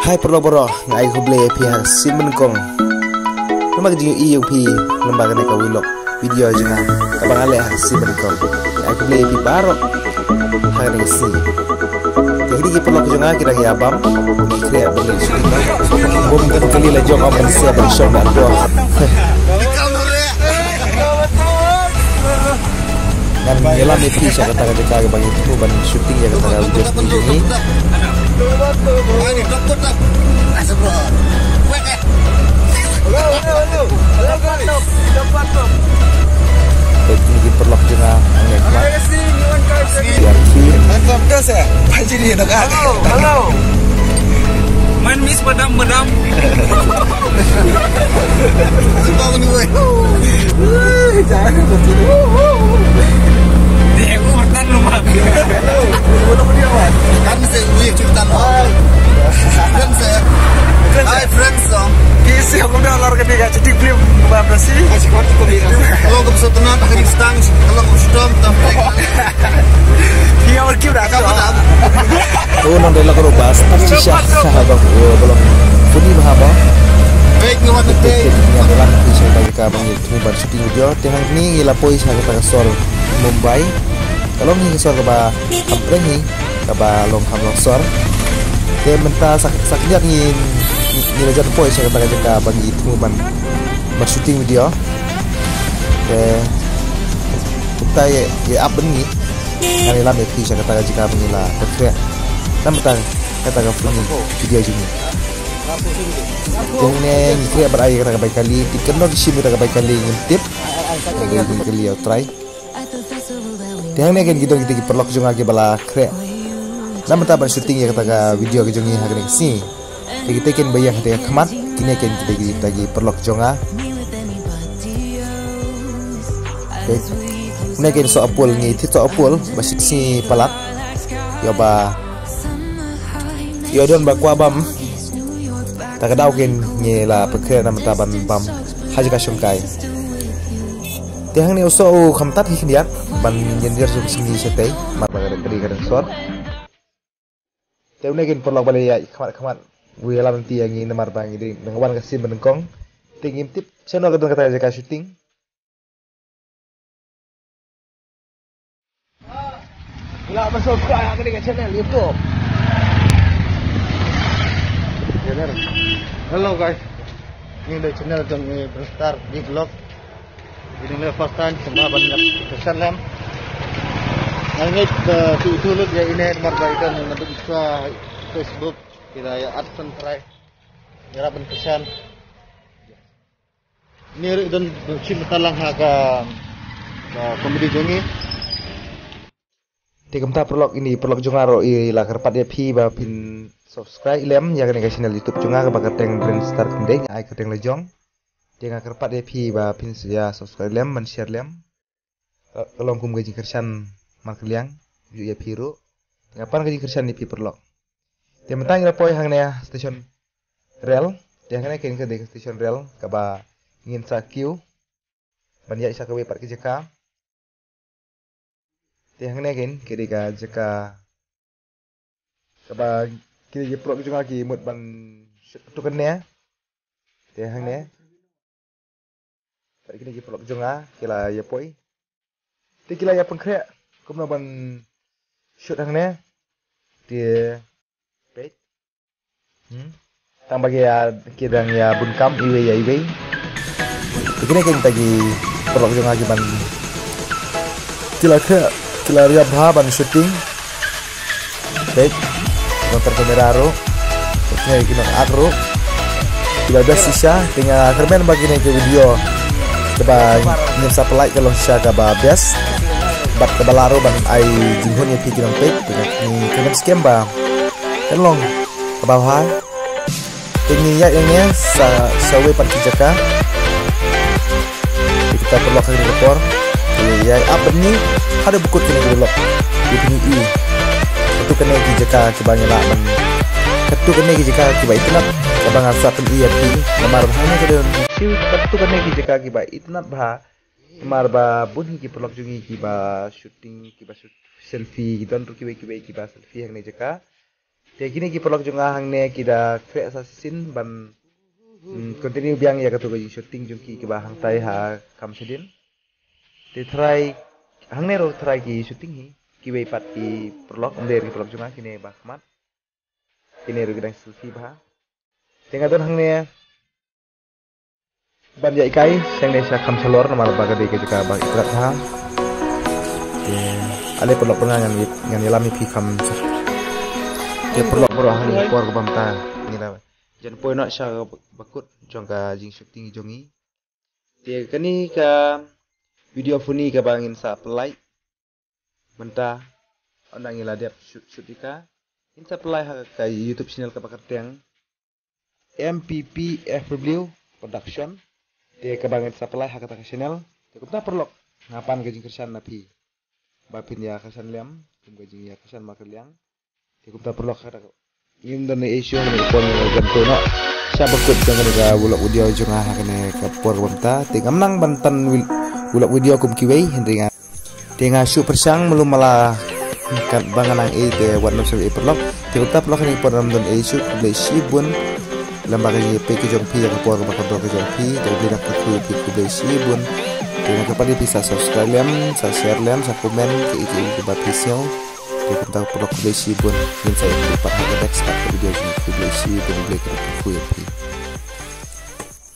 Hai bro, ngai kuble pihak simen kong. Nama keju iyung pi lembaga neka wilok video jenga kabang ale simen kong. Ngai kuble pi baro hai neka si. Jadi kita perlu jenga kita ya bam. Kira boleh sudah. Bom kan kali la jom am siap bersong dan doa. Dan nyelam itu saya kata kita bagi itu ban syuting ya kata video studio ini. Teknik perlok juga halo main mis padam Hai friends song. Kisi aku udah lor ke tiga jadi film apa sih? Masih kuat kok dia. Kalau kamu sudah tenang pakai stang, kalau kamu sudah tampil. Dia orki udah tahu. Oh nanti lah kalau bahas pasti sahabat belum. Ini bahaba. Baik ngawat teh. Yang dalam bisa bagi kamu itu baru syuting video. Tengah ini gila pois harga pada sol Mumbai. Kalau ni sol kaba kamprengi kaba long ham longsor. Dia mentah sakit ni rajan pois saya kata jika bagi itu bersyuting video. Kita ya up ni hari lama itu saya kata jika mengilah kerja. Nama kata video ini. Jangan kira berai kata baik kali. Dikenal di sini kata baik kali ngintip. Kali ya try. Jangan kan kita perlu juga lagi bala kerja. Nama tabar syuting ya kata video kejongi hari ini sih. Kita kan bayang kita kemat, kini kan kita lagi perlok jonga. Ini kan so apul ni, itu apul masih si palat. Yoba, yodon bakwa bam. Tak ada kan ni lah perkara nama taban bam haji kasungkai. Tiang ni usaha kamtat hikian ban jenjer jom sini setai, mat bagai keri kadang sor. Tiang ni kan perlok balik ya kemat. Gue alam nanti yang ini nomor bang ini dengan kasih menengkong tinggi tip channel kedua kata jika syuting gila masuk ke yang ini channel YouTube. Hello guys. Ini dari channel jom berstar di vlog. Ini le first time semua banyak kesan. Nangit itu lu dia ini nomor baikan untuk bisa Facebook. Kita ya adsen try ya ben kesan ni dan sim talang haga komedi jongi tikem ta perlok ini perlok jongaro ila kerpat ya pi ba pin subscribe lem ya kan channel YouTube jonga ka bakar teng brand start kendeng ai ka teng lejong dia kerpat ya pi ba pin ya subscribe lem man share lem kalau kum gaji kersan mak liang ya piru ngapan gaji kersan ni pi perlok. Dia mentang ila poi hang nea stasiun rel, dia hang ke stasiun rel kaba ingin sa queue banyak isa kawe par ke jeka. Dia hang nea ke ka jeka kaba kiri je pro juga ki mut ban tukan nea. Dia hang nea. Par kiri je pro juga kila ya poi. Ti kila ya pengkre kumna ban shoot hang nea. Dia tambah ya kidang ya bunkam iwe ya iwe begini kan tadi perlu juga lagi ban kila ria ban syuting baik motor kamera ro terus kita agro kila ada sisa tinggal kermen begini ke video coba nyemsa pelai kalau sisa kaba best bat kebalaro ban ai jinghun ya pikir pek dengan ni kena scam ba kelong ke bawah tingginya ini sawe parkir jaka kita perlu akan rekor ya apa ni ada buku kini dulu di sini itu kena di jaka kebanya lah ketu kena di jaka kibai itu nak kabang asap iya pi nomor bahanya kada ketu kena di jaka kibai itu nak bah nomor bah bunyi ki perlu juga kiba shooting kiba selfie gitu untuk kibai selfie yang ni jaka Dia kini ki perlok junga hang ne kida kre assassin ban continue biang ya katu gajing shooting jungki ki ba hang tai ha kam sedin. Dia try hang ne ro try ki shooting hi ki wei pat ki perlok under ki perlok junga kini ba khmat. Kini ro gidang selfie ba. Tengah don hang ne ban ya ikai sang ne sa kam salor na mal ba ga de ke ka ba ikrat ha. Ale perlok pernah yang nilami pi kam dia perlu hang ni por bam ta ni la jan poi nak sya bakut jong ka jing shooting jongi dia kani ka video funi ka bangin sa pelai menta onang ila dia shoot ika insa pelai ha ka YouTube channel ka bakar teng MPP FW production dia ka bangin sa pelai ha ka channel dia ko perlu ngapan ka jing kersan napi bapin ya kersan liam kum ka jing ya kersan makaliang kita perlu kada in dan issue ni pon ganto no siya bakut jangan ga bulak video junga hakane ka por wanta tingam nang bantan bulak video kum kiwei hendinga tinga su persang melum mala kan bangan ang e te wan no se perlok kita perlu ni por ram dan issue le sibun lambaga ni pe ki jong pi ka por ba ka do ka jong pi te bi nak ku pi le sibun tinga ka padi bisa subscribe lem sa share lem sa komen ke itu ba pisau kita perlu kubesi pun, saya lupa ada next video ini kubesi pun boleh kita